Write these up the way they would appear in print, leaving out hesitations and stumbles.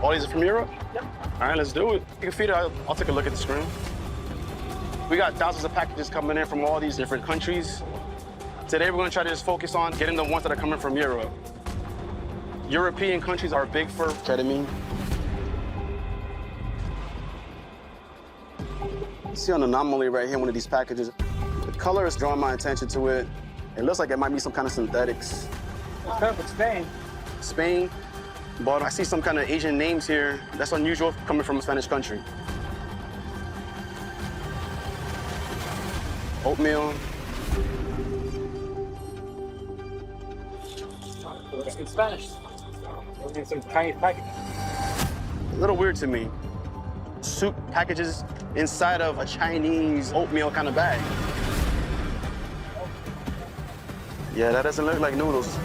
All these are from Europe? Yep. All right, let's do it. You can feed it. I'll take a look at the screen. We got thousands of packages coming in from all these different countries. Today, we're gonna try to just focus on getting the ones that are coming from Europe. European countries are big for ketamine. You see an anomaly right here, one of these packages. The color is drawing my attention to it. It looks like it might be some kind of synthetics. It's perfect, Spain. Spain, but I see some kind of Asian names here. That's unusual coming from a Spanish country. Oatmeal. It's in Spanish. It's some tiny package. A little weird to me. Soup packages inside of a Chinese oatmeal kind of bag. Yeah, that doesn't look like noodles.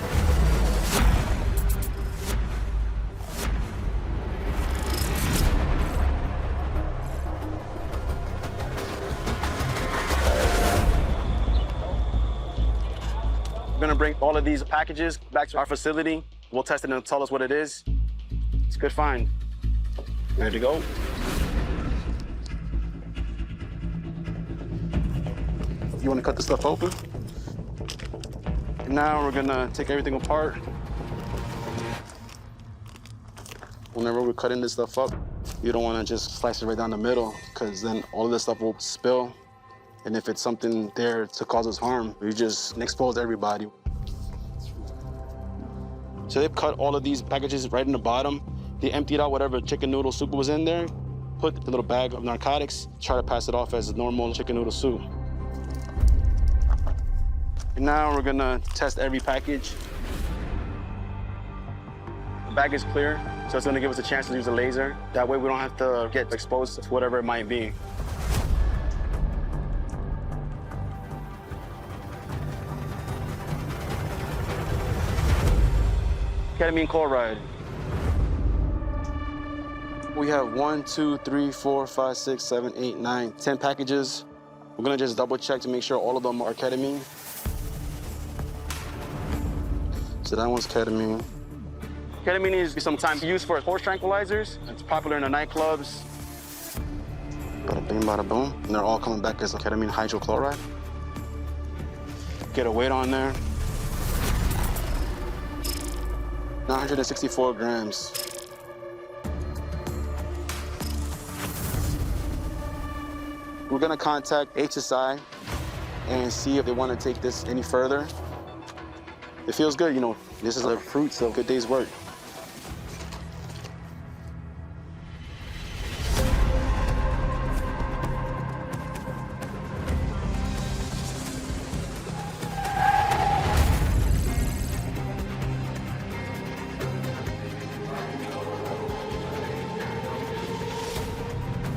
We're gonna bring all of these packages back to our facility. We'll test it and tell us what it is. It's a good find. Ready to go? You wanna cut the stuff open? And now we're gonna take everything apart. Whenever we're cutting this stuff up, you don't wanna just slice it right down the middle, because then all of this stuff will spill. And if it's something there to cause us harm, you just expose everybody. So they've cut all of these packages right in the bottom. They emptied out whatever chicken noodle soup was in there, put the little bag of narcotics, try to pass it off as normal chicken noodle soup. And now we're gonna test every package. The bag is clear, so it's gonna give us a chance to use a laser. That way we don't have to get exposed to whatever it might be. Ketamine chloride. We have 1, 2, 3, 4, 5, 6, 7, 8, 9, 10 packages. We're gonna just double check to make sure all of them are ketamine. So that one's ketamine. Ketamine is sometimes used for horse tranquilizers. It's popular in the nightclubs. Bada bing, bada boom. And they're all coming back as ketamine hydrochloride. Get a weight on there. 964 grams. We're gonna contact HSI and see if they want to take this any further. It feels good, you know. This is the fruits of a good day's work.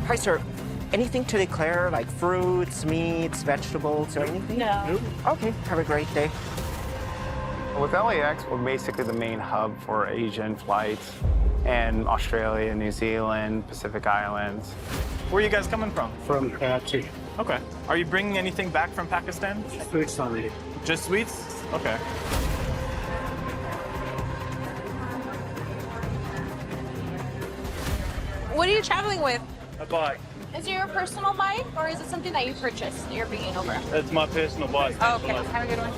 Hi, sir. Anything to declare, like fruits, meats, vegetables, or anything? No. Okay, have a great day. With LAX, we're basically the main hub for Asian flights and Australia, New Zealand, Pacific Islands. Where are you guys coming from? From Karachi. Okay. Are you bringing anything back from Pakistan? Sweets only. Just sweets? Okay. What are you traveling with? A bike. Is it your personal bike, or is it something that you purchased that you're bringing over? That's my personal bike. Oh, okay. Have a good one.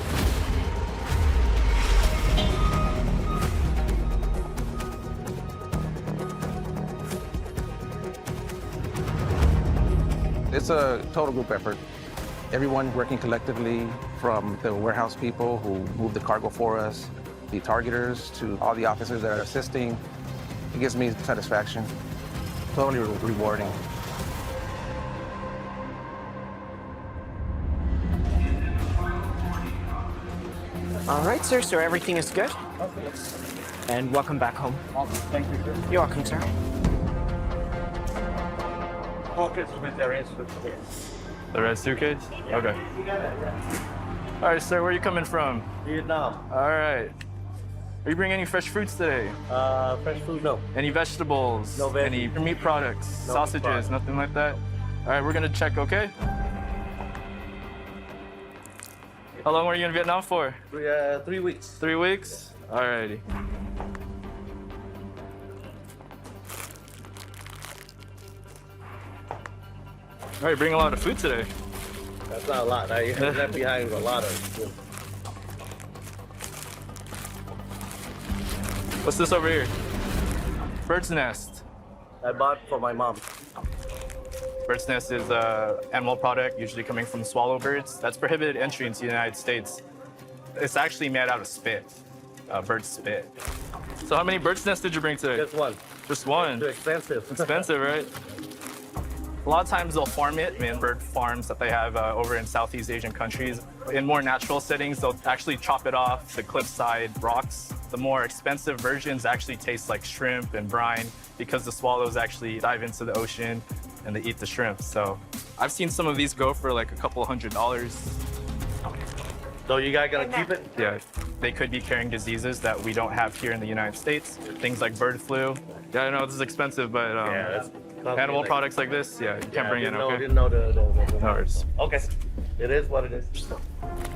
It's a total group effort. Everyone working collectively, from the warehouse people who move the cargo for us, the targeters, to all the officers that are assisting. It gives me satisfaction. Totally rewarding. All right, sir, so everything is good? And welcome back home. Thank you, sir. You're welcome, sir. Pockets with the rest of it. The red suitcase? Okay. All right, sir, where are you coming from? Vietnam. All right. Are you bringing any fresh fruits today? Fresh food, no. Any vegetables? No veggies. Any meat products? No sausages? products. Nothing like that? All right, we're gonna check, okay? How long were you in Vietnam for? 3 weeks. 3 weeks? All righty. All right, bring a lot of food today. That's not a lot. I left behind a lot of. What's this over here? Bird's nest. I bought for my mom. Bird's nest is an animal product, usually coming from swallow birds. That's prohibited entry into the United States. It's actually made out of spit, bird spit. So how many bird's nests did you bring today? Just one. Just one? Too expensive. Expensive, right? A lot of times they'll farm it in bird farms that they have over in Southeast Asian countries. In more natural settings, they'll actually chop it off the cliffside rocks. The more expensive versions actually taste like shrimp and brine because the swallows actually dive into the ocean and they eat the shrimp. So I've seen some of these go for like a couple $100. So you guys gonna keep it? Yeah, they could be carrying diseases that we don't have here in the United States. Things like bird flu. Yeah, I know this is expensive, but animal products like this, yeah, you can't bring in, okay? Didn't know the No worries. Okay. It is what it is. All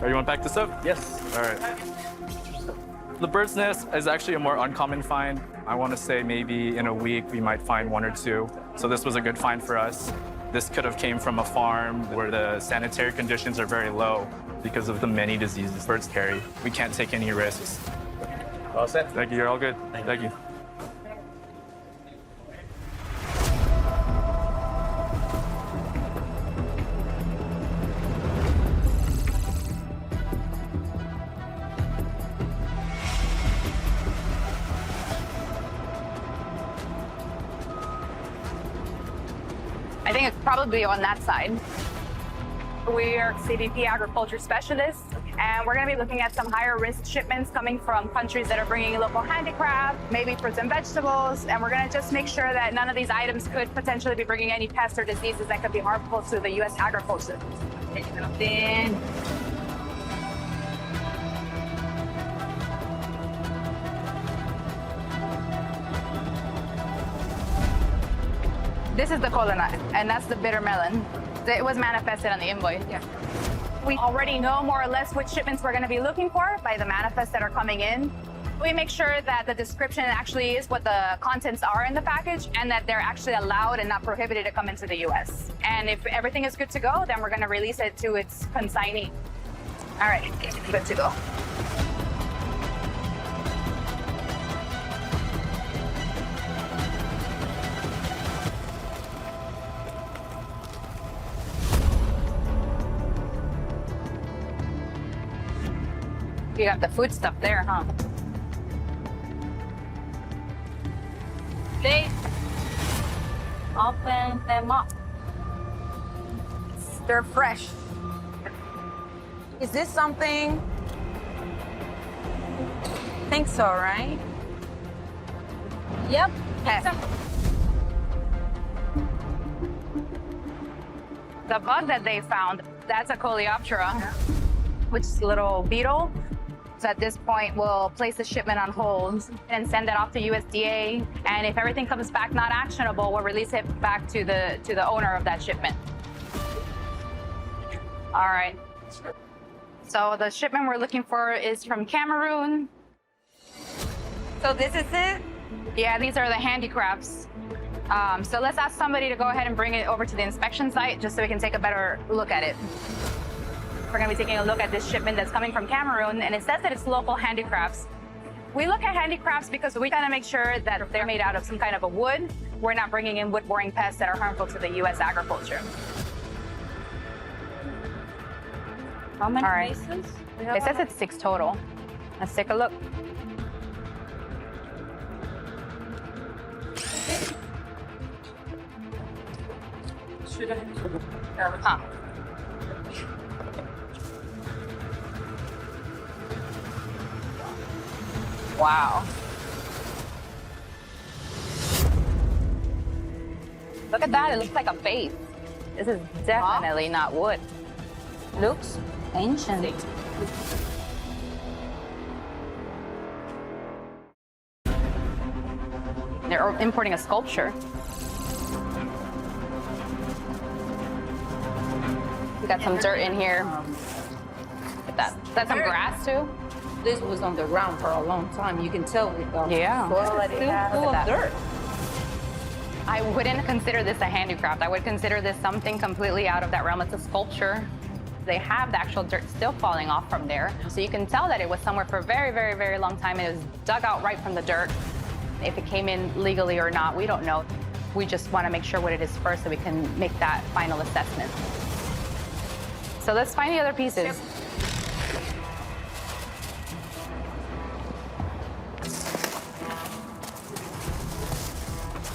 right, you want to pack this up? Yes. All right. The bird's nest is actually a more uncommon find. I want to say maybe in a week we might find one or two. So this was a good find for us. This could have came from a farm where the sanitary conditions are very low because of the many diseases birds carry. We can't take any risks. All set? Thank you, you're all good. Thank you. I think it's probably on that side. We are CBP agriculture specialists, and we're going to be looking at some higher risk shipments coming from countries that are bringing in local handicraft, maybe fruits and vegetables, and we're going to just make sure that none of these items could potentially be bringing any pests or diseases that could be harmful to the U.S. agriculture. This is the cola nut, and that's the bitter melon. It was manifested on the invoice. Yeah. We already know more or less which shipments we're going to be looking for by the manifests that are coming in. We make sure that the description actually is what the contents are in the package and that they're actually allowed and not prohibited to come into the U.S. And if everything is good to go, then we're going to release it to its consignee. All right, good to go. You got the food stuff there, huh? They open them up. They're fresh. Is this something? I think so, right? Yep. Okay. The bug that they found, that's a Coleoptera, which is a little beetle. So at this point, we'll place the shipment on hold and send it off to USDA. And if everything comes back not actionable, we'll release it back to the owner of that shipment. All right. So the shipment we're looking for is from Cameroon. So this is it? Yeah, these are the handicrafts. So let's ask somebody to go ahead and bring it over to the inspection site just so we can take a better look at it. We're going to be taking a look at this shipment that's coming from Cameroon, and it says that it's local handicrafts. We look at handicrafts because we kind of make sure that if they're made out of some kind of a wood, we're not bringing in wood-boring pests that are harmful to the U.S. agriculture. How many All right. pieces? It says it's 6 total. Let's take a look. Huh. Wow. Look at that, it looks like a face. This is definitely not wood. Looks ancient. They're importing a sculpture. We got some dirt in here. Look at that. Is that some grass too? This was on the ground for a long time. You can tell with the Yeah. soil that it has. Full of dirt. I wouldn't consider this a handicraft. I would consider this something completely out of that realm. It's a sculpture. They have the actual dirt still falling off from there. So you can tell that it was somewhere for a very, very, very long time. It was dug out right from the dirt. If it came in legally or not, we don't know. We just want to make sure what it is first so we can make that final assessment. So let's find the other pieces. Yep.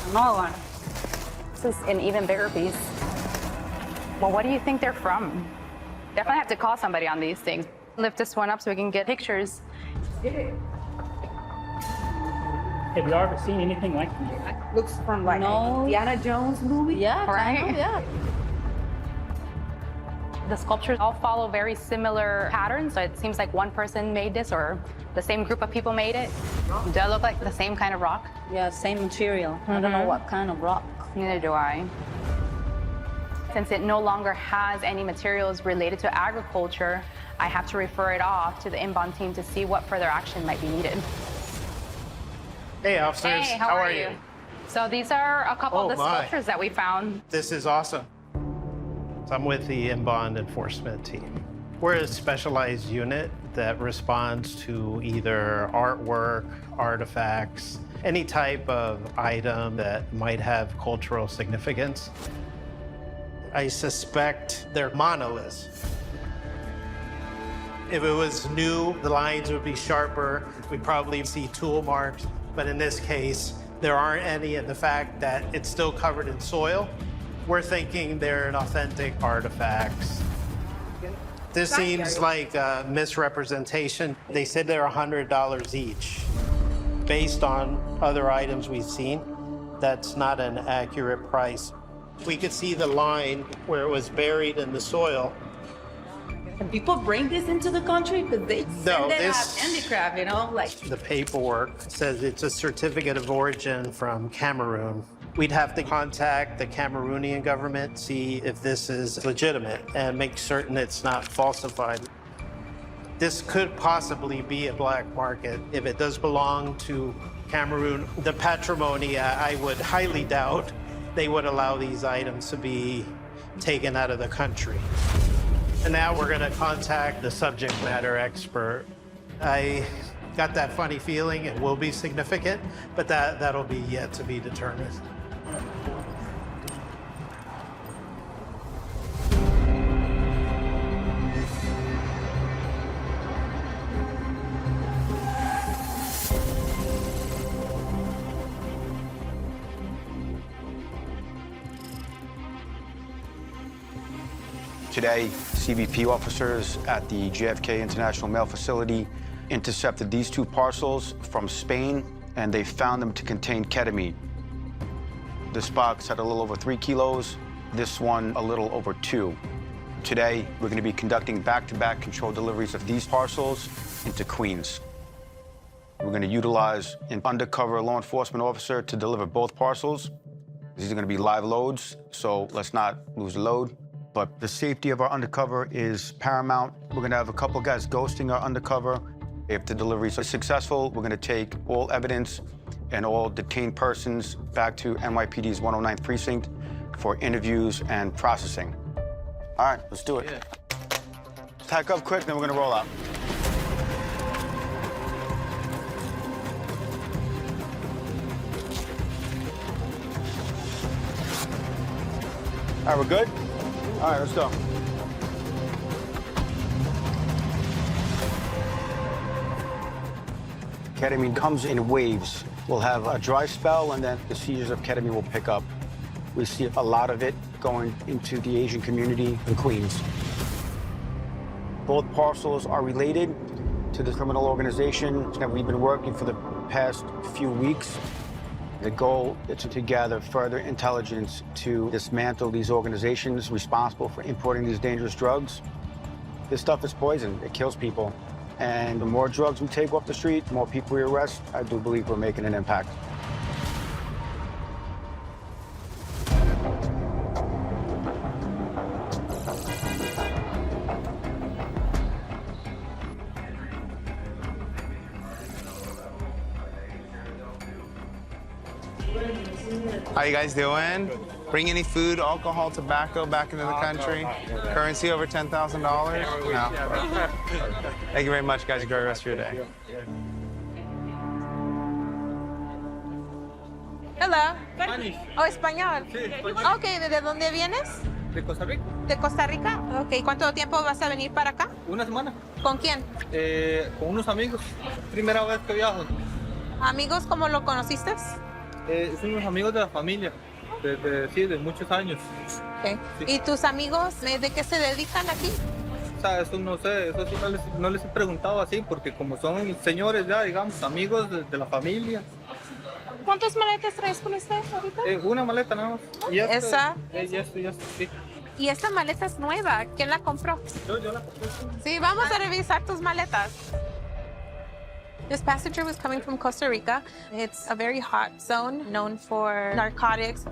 Another one. This is an even bigger piece. Well, what do you think they're from? Definitely have to call somebody on these things. Lift this one up so we can get pictures. Have you ever seen anything like this? Looks from like Indiana Jones movie. Yeah, right? Kind of, yeah. The sculptures all follow very similar patterns, so it seems like one person made this or the same group of people made it. Do they look like the same kind of rock? Yeah, same material. I don't know what kind of rock. Neither do I. Since it no longer has any materials related to agriculture, I have to refer it off to the inbound team to see what further action might be needed. Hey, officers. Hey, how are you? So these are a couple of the sculptures that we found. This is awesome. So I'm with the inbound enforcement team. We're a specialized unit that responds to either artwork, artifacts, any type of item that might have cultural significance. I suspect they're monoliths. If it was new, the lines would be sharper. We'd probably see tool marks. But in this case, there aren't any, and the fact that it's still covered in soil, we're thinking they're an authentic artifacts. This seems like a misrepresentation. They said they're $100 each. Based on other items we've seen, that's not an accurate price. We could see the line where it was buried in the soil. And people bring this into the country because they send it as handicraft, you know, like. The paperwork says it's a certificate of origin from Cameroon. We'd have to contact the Cameroonian government, see if this is legitimate and make certain it's not falsified. This could possibly be a black market. If it does belong to Cameroon, the patrimony, I would highly doubt they would allow these items to be taken out of the country. And now we're going to contact the subject matter expert. I got that funny feeling it will be significant, but that'll be yet to be determined. Today, CBP officers at the JFK International Mail Facility intercepted these two parcels from Spain, and they found them to contain ketamine. This box had a little over 3 kilos, this one a little over 2. Today, we're going to be conducting back-to-back controlled deliveries of these parcels into Queens. We're going to utilize an undercover law enforcement officer to deliver both parcels. These are going to be live loads, so let's not lose the load. But the safety of our undercover is paramount. We're going to have a couple guys ghosting our undercover. If the deliveries are successful, we're going to take all evidence and all detained persons back to NYPD's 109th precinct for interviews and processing. All right, let's do it. Yeah. Pack up quick, then we're going to roll out. All right, we're good? All right, let's go. Ketamine comes in waves. We'll have a dry spell, and then the seizures of ketamine will pick up. We see a lot of it going into the Asian community in Queens. Both parcels are related to the criminal organization that we've been working for the past few weeks. The goal is to gather further intelligence to dismantle these organizations responsible for importing these dangerous drugs. This stuff is poison. It kills people. And the more drugs we take off the street, the more people we arrest, I do believe we're making an impact. How you guys doing? Bring any food, alcohol, tobacco back into the country? Currency over $10,000? No. Thank you very much, guys. Enjoy the rest of your day. Hola. Spanish. Oh, español. Sí, español. Ok, ¿de dónde vienes? ¿De Costa Rica? ¿De Costa Rica? Ok, ¿cuánto tiempo vas a venir para acá? Una semana. ¿Con quién? Con unos amigos. Primera vez que viajo. ¿Amigos cómo lo conociste? Son unos amigos de la familia. De muchos años. Okay. Sí. ¿Y tus amigos de qué se dedican aquí? O sea, eso no sé, eso sí no les he preguntado así, porque como son señores ya, digamos, amigos de la familia. ¿Cuántas maletas traes con usted ahorita? Una maleta nada más. Y ¿Esa? Ya, sí. Y esta maleta es nueva. ¿Quién la compró? Yo la compré. Sí, vamos a revisar tus maletas. This passenger was coming from Costa Rica. It's a very hot zone known for narcotics.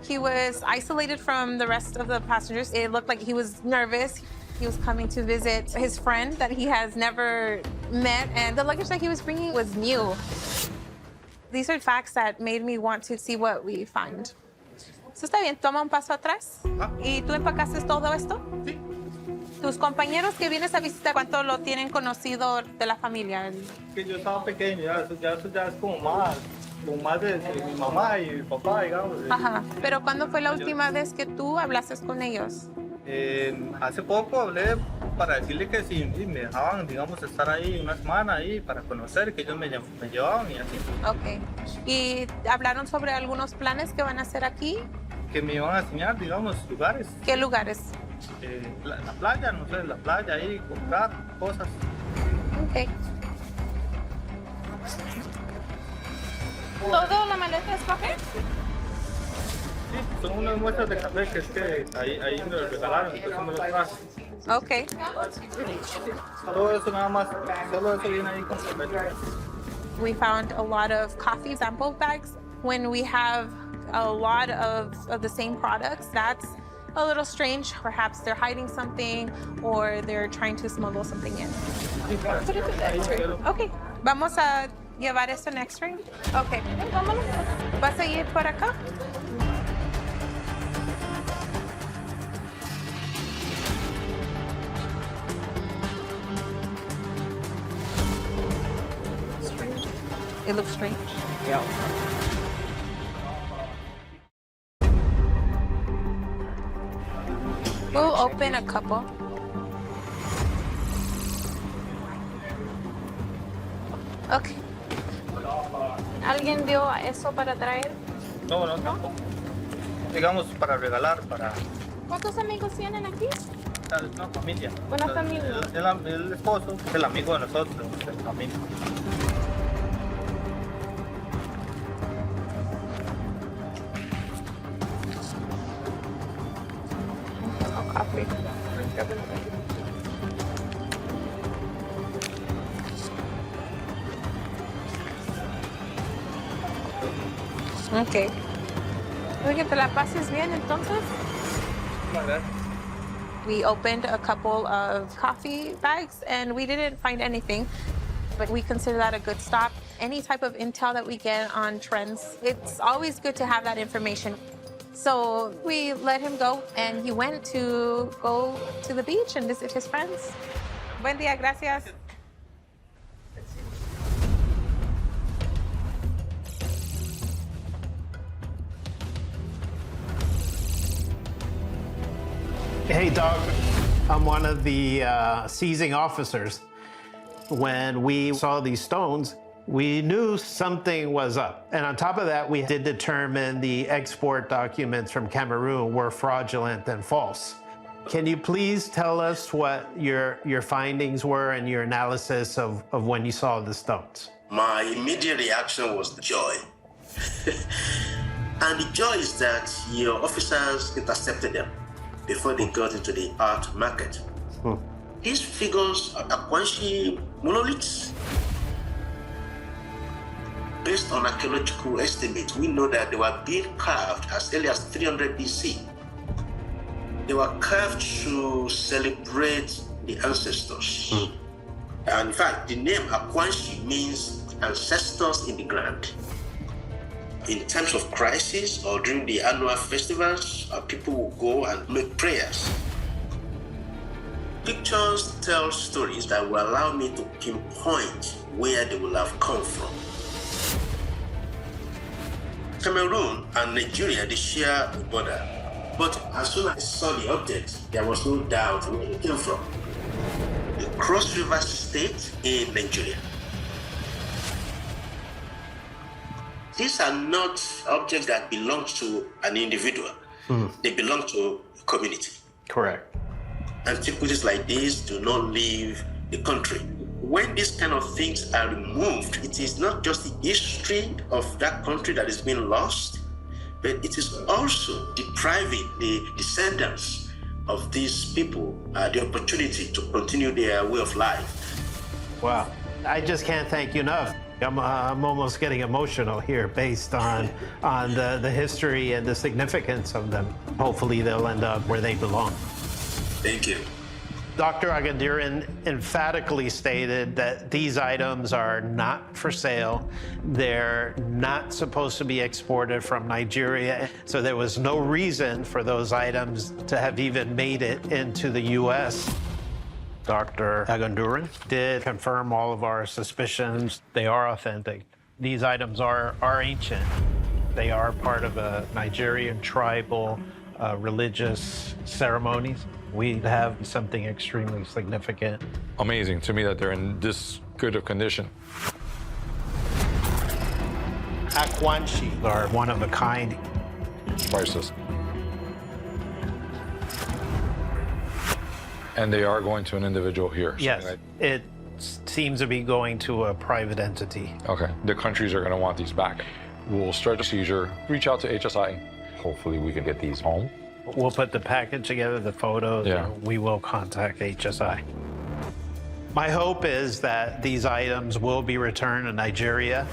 He was isolated from the rest of the passengers. It looked like he was nervous. He was coming to visit his friend that he has never met, and the luggage that he was bringing was new. These are facts that made me want to see what we find. So está bien, toma un paso atrás. ¿Y tú empacaste todo esto? Sí. Tus compañeros que vienes a visitar, ¿cuánto lo tienen conocido de la familia? Que yo estaba pequeño, eso ya es como más de mi mamá y mi papá, digamos. Ajá, pero ¿cuándo fue la última vez que tú hablaste con ellos? Hace poco hablé para decirle que si me dejaban, digamos, estar ahí una semana ahí para conocer, que ellos me llevaban y así. Ok. ¿Y hablaron sobre algunos planes que van a hacer aquí? Que me iban a enseñar, digamos, lugares. ¿Qué lugares? La playa, no sé, la playa ahí, comprar cosas. Ok. ¿Todo la maleta es café? Sí, son unas muestras de café que es que ahí me lo regalaron, entonces me lo traje. Ok. Todo eso nada más, solo eso viene ahí con café. We found a lot of coffee sample bags. When we have a lot of the same products, that's a little strange. Perhaps they're hiding something or they're trying to smuggle something in. Put it to the X-ray. Okay. Vamos a llevar esto en X-ray. Okay. Vámonos. ¿Vas a ir por acá? It looks strange. Yeah. We'll open a couple. Okay. ¿Alguien vio eso para traer? No, tampoco. Digamos, para regalar, para... ¿Cuántos amigos tienen aquí? Una familia. Una familia. El esposo es el amigo de nosotros, de la familia. Coffee. Okay. Oye, que te la pases bien, entonces. We opened a couple of coffee bags and we didn't find anything, but we consider that a good stop. Any type of intel that we get on trends, it's always good to have that information. So we let him go, and he went to go to the beach and visit his friends. Buen día, gracias. Hey, Doug. I'm one of the seizing officers. When we saw these stones, we knew something was up. And on top of that, we did determine the export documents from Cameroon were fraudulent and false. Can you please tell us what your findings were and your analysis of when you saw the stones? My immediate reaction was joy. And the joy is that your officers intercepted them before they got into the art market. These figures are Akwanshi monoliths. Based on archaeological estimates, we know that they were being carved as early as 300 BC. They were carved to celebrate the ancestors. And in fact, the name Akwanshi means ancestors in the ground. In times of crisis or during the annual festivals, people will go and make prayers. Pictures tell stories that will allow me to pinpoint where they will have come from. Cameroon and Nigeria, they share a border. But as soon as I saw the object, there was no doubt where it came from. The Cross River State in Nigeria. These are not objects that belong to an individual. They belong to a community. Correct. Antiquities like this do not leave the country. When these kind of things are removed, it is not just the history of that country that is being lost, but it is also depriving the descendants of these people the opportunity to continue their way of life. Wow. I just can't thank you enough. I'm almost getting emotional here based on the history and the significance of them. Hopefully they'll end up where they belong. Thank you. Dr. Aganduran emphatically stated that these items are not for sale. They're not supposed to be exported from Nigeria. So there was no reason for those items to have even made it into the U.S. Dr. Aganduran did confirm all of our suspicions. They are authentic. These items are ancient. They are part of a Nigerian tribal religious ceremonies. We have something extremely significant. Amazing to me that they're in this good of condition. Akwanshi are one of a kind. Priceless. And they are going to an individual here. Yes, it seems to be going to a private entity. Okay, the countries are going to want these back. We'll start the seizure, reach out to HSI. Hopefully we can get these home. We'll put the package together, the photos, Yeah. and we will contact HSI. My hope is that these items will be returned to Nigeria.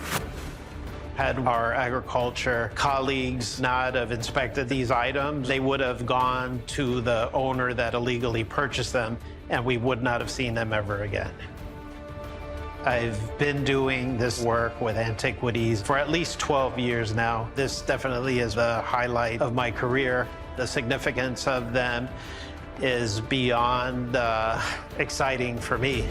Had our agriculture colleagues not have inspected these items, they would have gone to the owner that illegally purchased them, and we would not have seen them ever again. I've been doing this work with antiquities for at least 12 years now. This definitely is the highlight of my career. The significance of them is beyond exciting for me.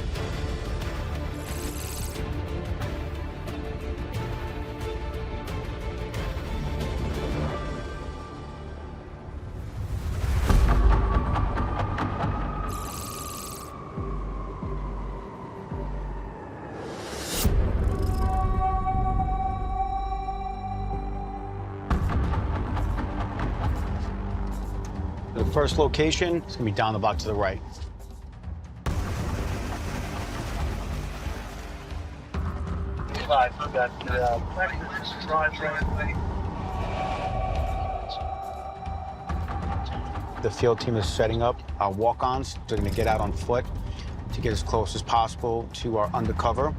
The first location is going to be down the block to the right. The field team is setting up our walk-ons. They're going to get out on foot to get as close as possible to our undercover.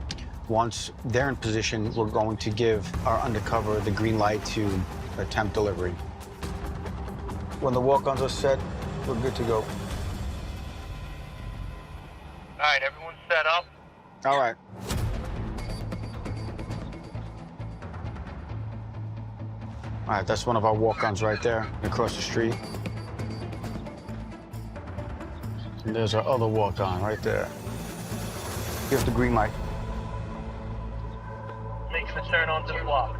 Once they're in position, we're going to give our undercover the green light to attempt delivery. When the walk-ons are set, we're good to go. All right, everyone's set up. All right. All right, that's one of our walk-ons right there, across the street. And there's our other walk-on right there. Give the green light. Making a turn onto the block.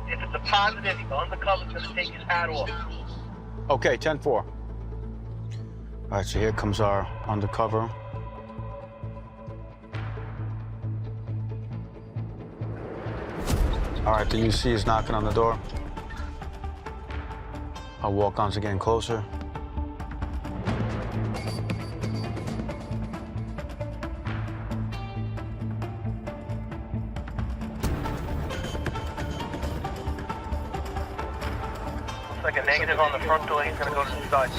If it's a positive, the undercover's gonna take his hat off. Okay, 10-4. All right, so here comes our undercover. All right, the UC is knocking on the door. Our walk-ons are getting closer. Like a negative on the front door, he's gonna go to the side.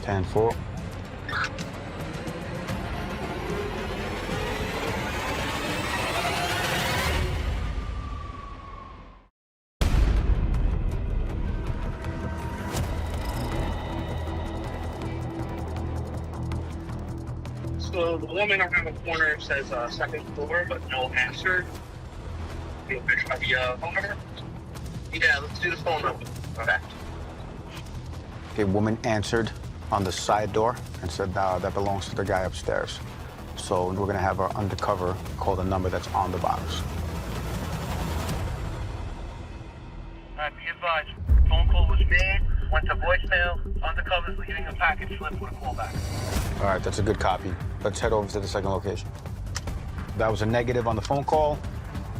10-4. So the woman around the corner says second floor, but no answer. Yeah, let's do the phone number. Okay. A woman answered on the side door and said that belongs to the guy upstairs. So we're gonna have our undercover call the number that's on the box. All right, be advised. Phone call was made, went to voicemail. Undercover's leaving a package slip with a callback. All right, that's a good copy. Let's head over to the second location. That was a negative on the phone call.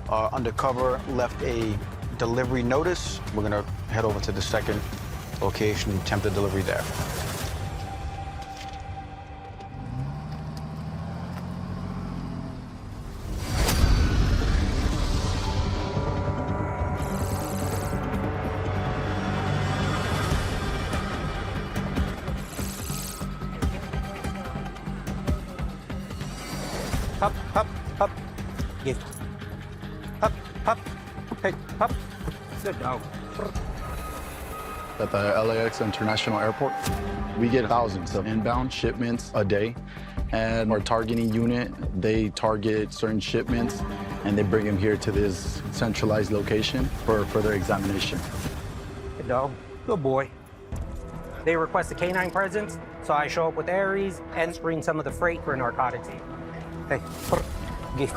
Undercover left a delivery notice. We're gonna head over to the second location and attempt the delivery there. Up, up, up. Give. Up, up. Hey, up. Good dog. At the LAX International Airport, we get thousands of inbound shipments a day. And our targeting unit, they target certain shipments and they bring them here to this centralized location for further examination. Good dog. Good boy. They request a canine presence, so I show up with Aries and screen some of the freight for narcotics. Hey, Gif.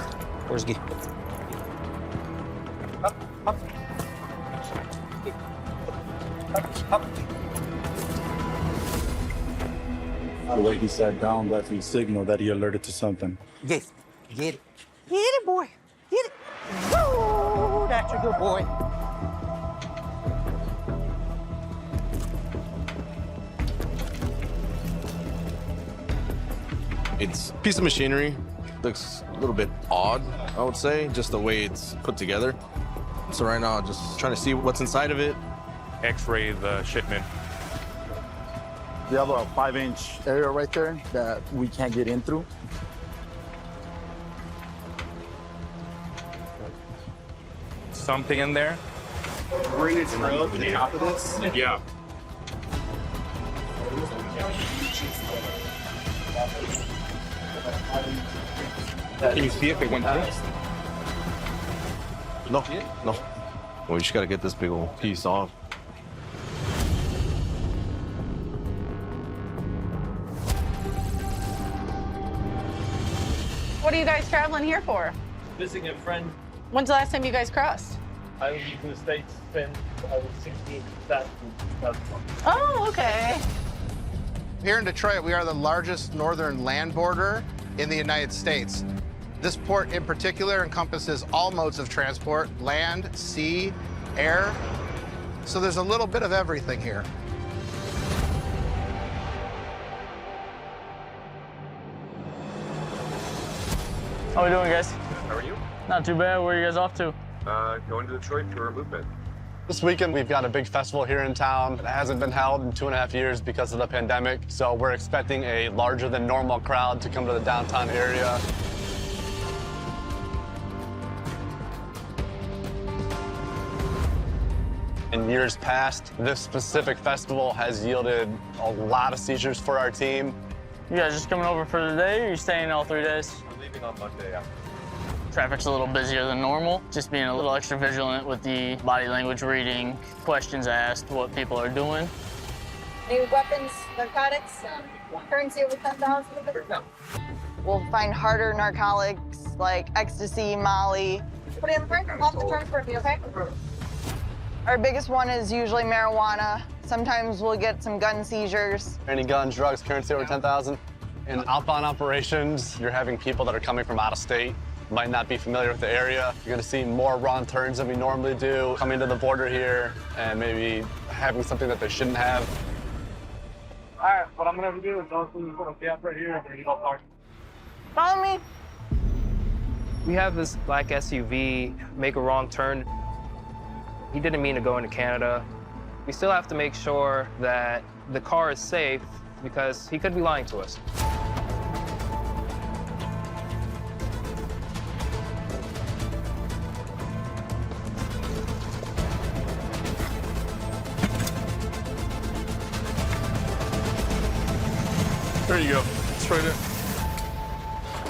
Where's Gif? Up, up. Up, up. The way he sat down left me signal that he alerted to something. Gif, get it. Get it, boy. Get it. Woo! That's a good boy. It's a piece of machinery. Looks a little bit odd, I would say, just the way it's put together. So right now, just trying to see what's inside of it. X-ray the shipment. We have a 5-inch area right there that we can't get in through. Something in there? Drainage rail to the top of this? Yeah. Can you see if it went through? No, no. We just gotta get this big old piece off. What are you guys traveling here for? Visiting a friend. When's the last time you guys crossed? I was in the States when I was 16. Oh, okay. Here in Detroit, we are the largest northern land border in the United States. This port in particular encompasses all modes of transport: land, sea, air. So there's a little bit of everything here. How are we doing, guys? How are you? Not too bad. Where are you guys off to? Going to Detroit for a movement. This weekend, we've got a big festival here in town. It hasn't been held in 2.5 years because of the pandemic, so we're expecting a larger than normal crowd to come to the downtown area. In years past, this specific festival has yielded a lot of seizures for our team. You guys just coming over for the day, or are you staying all 3 days? I'm leaving on Monday, yeah. Traffic's a little busier than normal. Just being a little extra vigilant with the body language reading, questions asked, what people are doing. Any weapons, narcotics, currency over 10,000? We'll find harder narcotics like ecstasy, Molly. Put it in the front, off the trunk for me, okay? Our biggest one is usually marijuana. Sometimes we'll get some gun seizures. Any guns, drugs, currency over 10,000? In outbound operations, you're having people that are coming from out of state, might not be familiar with the area. You're gonna see more wrong turns than we normally do, coming to the border here and maybe having something that they shouldn't have. All right, what I'm gonna do is I'll put a gap right here and you go park. Follow me. We have this black SUV make a wrong turn. He didn't mean to go into Canada. We still have to make sure that the car is safe because he could be lying to us. There you go. It's right there.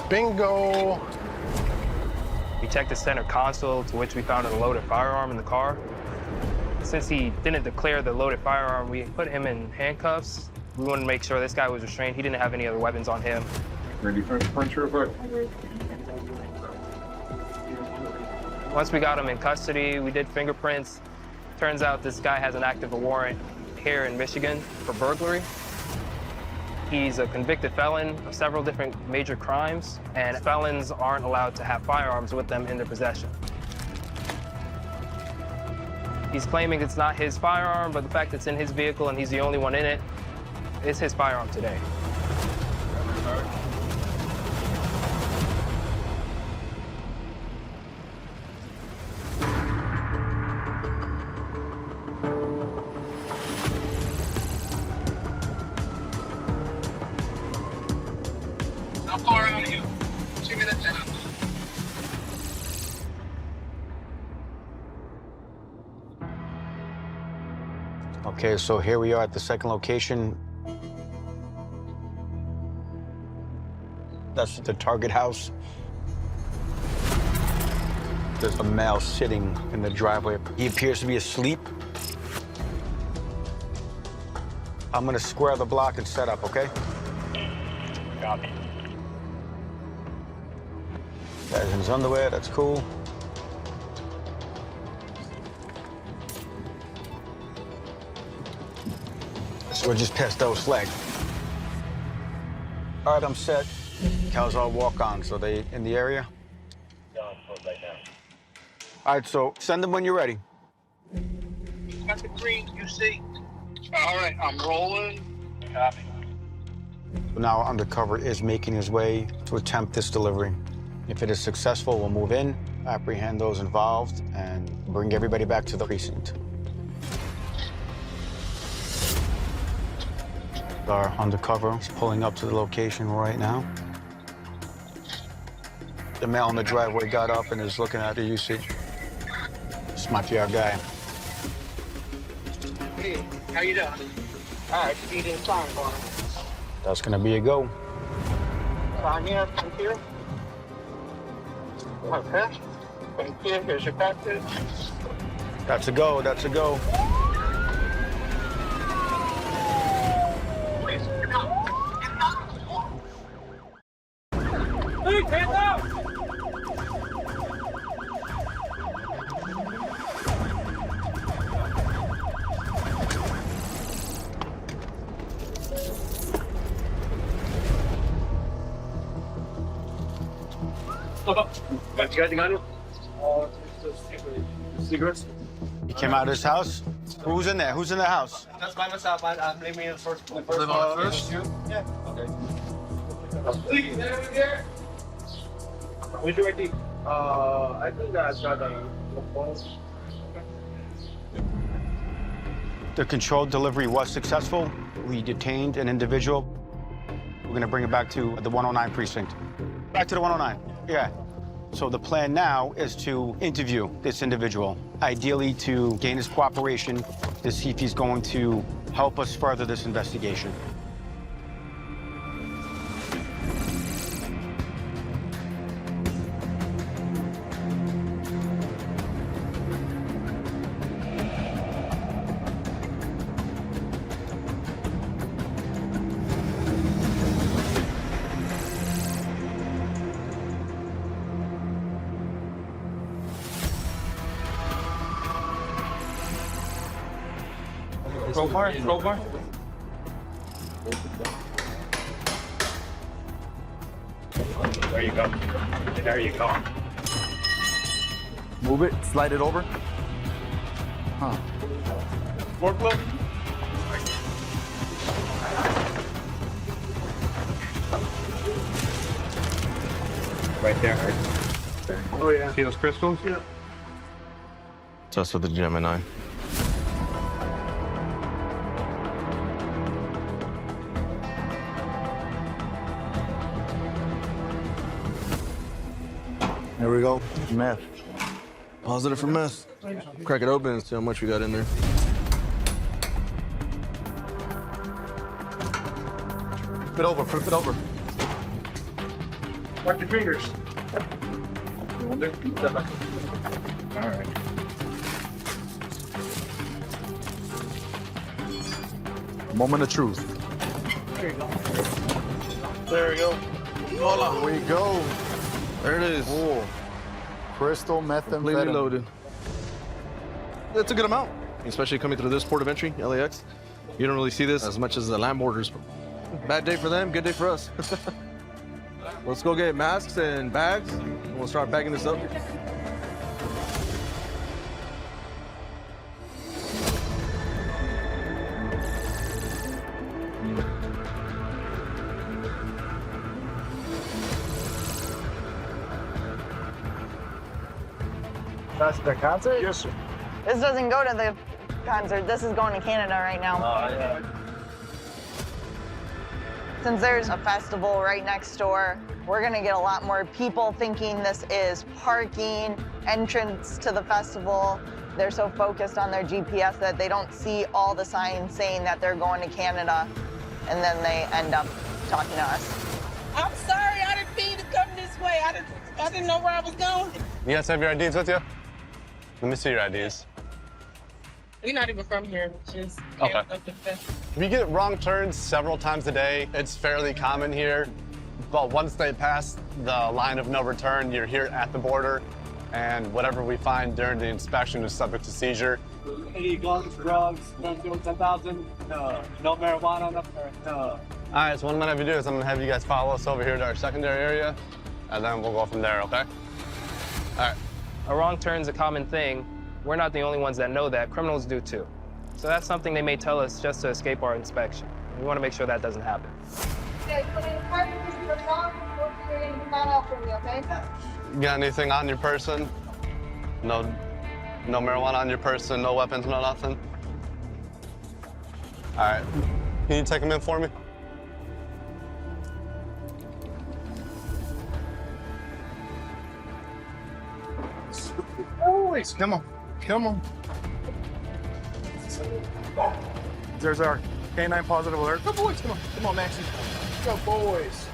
Bingo. We checked the center console, to which we found a loaded firearm in the car. Since he didn't declare the loaded firearm, we put him in handcuffs. We wanted to make sure this guy was restrained. He didn't have any other weapons on him. Ready for real quick? Once we got him in custody, we did fingerprints. Turns out this guy has an active warrant here in Michigan for burglary. He's a convicted felon of several different major crimes, and felons aren't allowed to have firearms with them in their possession. He's claiming it's not his firearm, but the fact it's in his vehicle and he's the only one in it, it's his firearm today. How far are you? 2 minutes in. Okay, so here we are at the second location. That's the target house. There's a male sitting in the driveway. He appears to be asleep. I'm gonna square the block and set up, okay? Copy. Guy's in his underwear, that's cool. So we're just past those flag. All right, I'm set. Cows all walk on, so they in the area? All right, so send them when you're ready. Got the green, you see? All right, I'm rolling. Copy. Now undercover is making his way to attempt this delivery. If it is successful, we'll move in, apprehend those involved, and bring everybody back to the precinct. Our undercover is pulling up to the location right now. The male in the driveway got up and is looking at the UC. It's my PR guy. Hey, how you doing? All right, speed inside for him. That's gonna be a go. Sign here, come here. Okay. Thank you. Here's your package. That's a go, that's a go. Please, get out. Please, hands up! Cigarettes? He came out of his house. Who's in there? Who's in the house? That's by myself. I'm living in the first. Live on the first? Yeah. Okay. Please, there. Where's your ID? I think I've got a phone. The controlled delivery was successful. We detained an individual. We're gonna bring it back to the 109 precinct. Back to the 109, yeah. So the plan now is to interview this individual, ideally to gain his cooperation to see if he's going to help us further this investigation. Crowbar? There you go. There you go. Move it, slide it over. Huh. Forklift? Right there. Oh, yeah. See those crystals? Yeah. Test with the Gemini. There we go. Meth. Positive for meth. Crack it open and see how much we got in there. Flip it over, flip it over. Watch your fingers. All right. Moment of truth. There you go. There we go. Here we go. There it is. Oh. Crystal Completely methamphetamine. loaded. That's a good amount, especially coming through this port of entry, LAX. You don't really see this as much as the land borders. Bad day for them, good day for us. Let's go get masks and bags, and we'll start bagging this up. That's the concert? Yes, sir. This doesn't go to the concert. This is going to Canada right now. Yeah. Since there's a festival right next door, we're gonna get a lot more people thinking this is parking, entrance to the festival. They're so focused on their GPS that they don't see all the signs saying that they're going to Canada, and then they end up talking to us. I'm sorry, I didn't mean to come this way. I didn't know where I was going. You guys have your IDs with you? Let me see your IDs. We're not even from here. Just Okay. We get wrong turns several times a day. It's fairly common here. But once they pass the line of no return, you're here at the border, and whatever we find during the inspection is subject to seizure. Any guns, drugs, guns doing 10,000, no marijuana, nothing. No. All right, so what I'm gonna have you do is I'm gonna have you guys follow us over here to our secondary area, and then we'll go from there, okay? All right. A wrong turn's a common thing. We're not the only ones that know that. Criminals do too. So that's something they may tell us just to escape our inspection. We want to make sure that doesn't happen. You got anything on your person? No marijuana on your person, no weapons, no nothing? All right, can you take them in for me? Boys, come on. Come on. There's our canine positive alert. Go, boys. Come on. Come on, Maxie. Go, boys.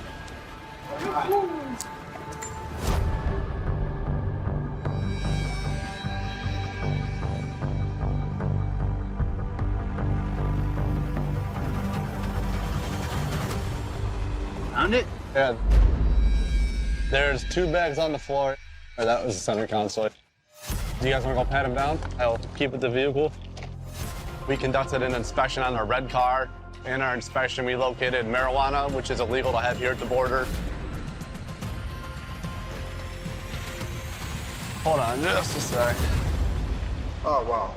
Found it? Yeah. There's 2 bags on the floor. Or that was the center console. Do you guys want to go pat them down? I'll keep with the vehicle. We conducted an inspection on our red car. In our inspection, we located marijuana, which is illegal to have here at the border. Hold on just a sec. Oh, wow.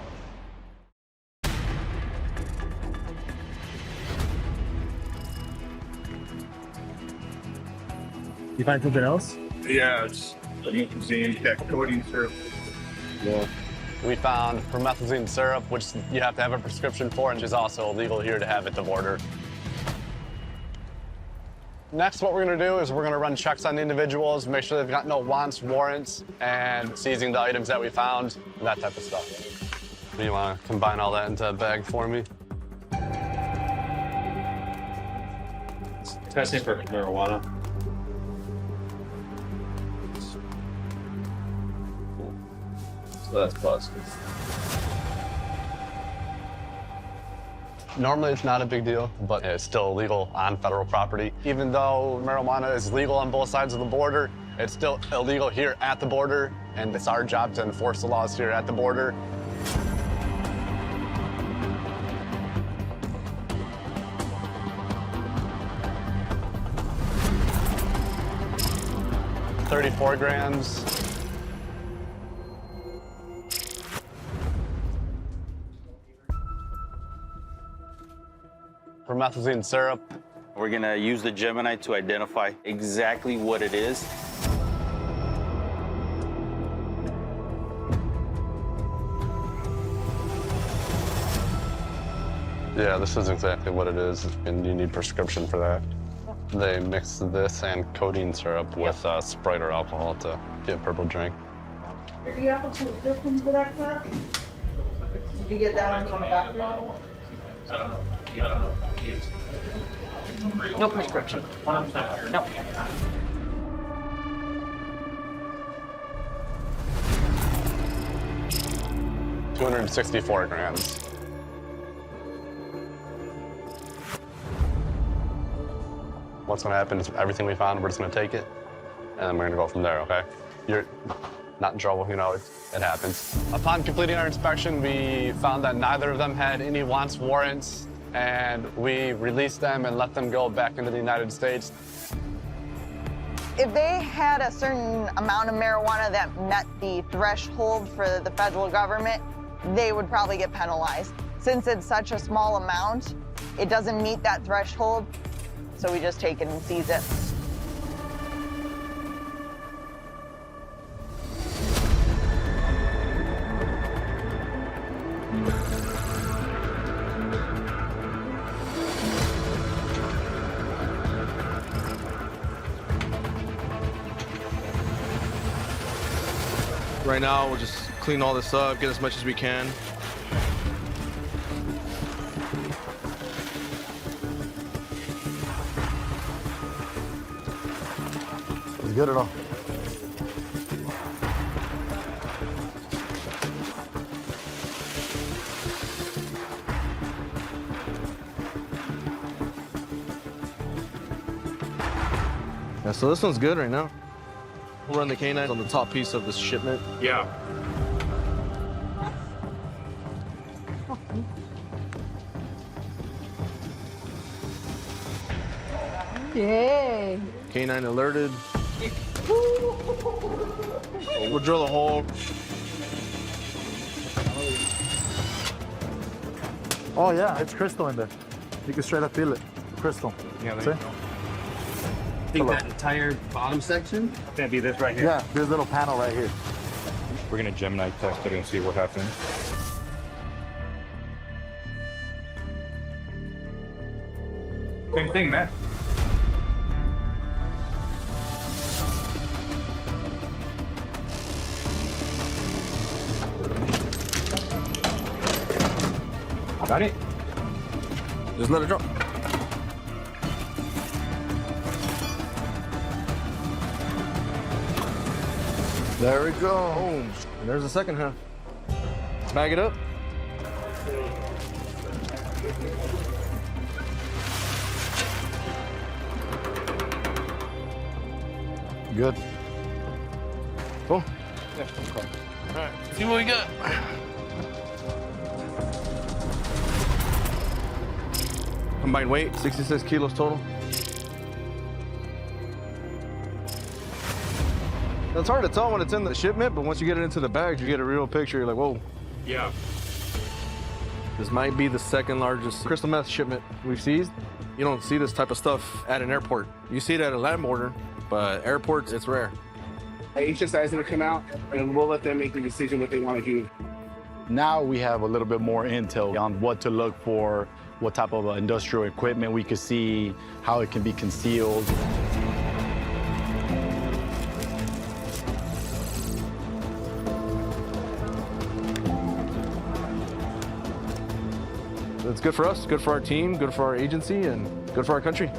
You find something else? Yeah, it's promethazine, codeine syrup. Yeah. We found promethazine syrup, which you have to have a prescription for, and is also illegal here to have at the border. Next, what we're gonna do is we're gonna run checks on the individuals, make sure they've got no wants, warrants, and seizing the items that we found, and that type of stuff. Do you wanna combine all that into a bag for me? Testing for marijuana. So that's positive. Normally, it's not a big deal, but it's still illegal on federal property. Even though marijuana is legal on both sides of the border, it's still illegal here at the border, and it's our job to enforce the laws here at the border. $34 grams. Promethazine syrup. We're gonna use the Gemini to identify exactly what it is. Yeah, this is exactly what it is, and you need prescription for that. They mix this and codeine syrup with Sprite or alcohol to get a purple drink. Do you have a prescription for that crap? Did you get that one from the doctor? No prescription. No. 264 grams. What's gonna happen is everything we found, we're just gonna take it, and then we're gonna go from there, okay? You're not in trouble, you know, it happens. Upon completing our inspection, we found that neither of them had any wants warrants, and we released them and let them go back into the United States. If they had a certain amount of marijuana that met the threshold for the federal government, they would probably get penalized. Since it's such a small amount, it doesn't meet that threshold, so we just take it and seize it. Right now, we'll just clean all this up, get as much as we can. It's good at all. Yeah, so this one's good right now. We'll run the canines on the top piece of this shipment. Yeah. Yay. Canine alerted. We'll drill a hole. Oh yeah, it's crystal in there. You can straight up feel it. Crystal. Yeah, See? I think that entire bottom section gonna be this right here. Yeah, there's a little panel right here. We're gonna Gemini test it and see what happens. Same thing, man. Got it. Just let it drop. There we go. Boom. And there's the second half. Bag it up. Good. Cool. Yeah, okay. All right, see what we got. Combined weight, 66 kilos total. It's hard to tell when it's in the shipment, but once you get it into the bags, you get a real picture. You're like, whoa. Yeah. This might be the second largest crystal meth shipment we've seized. You don't see this type of stuff at an airport. You see it at a land border, but airports, it's rare. HSI is going to come out, and we'll let them make the decision what they want to do. Now we have a little bit more intel on what to look for, what type of industrial equipment we could see, how it can be concealed. It's good for us, good for our team, good for our agency, and good for our country.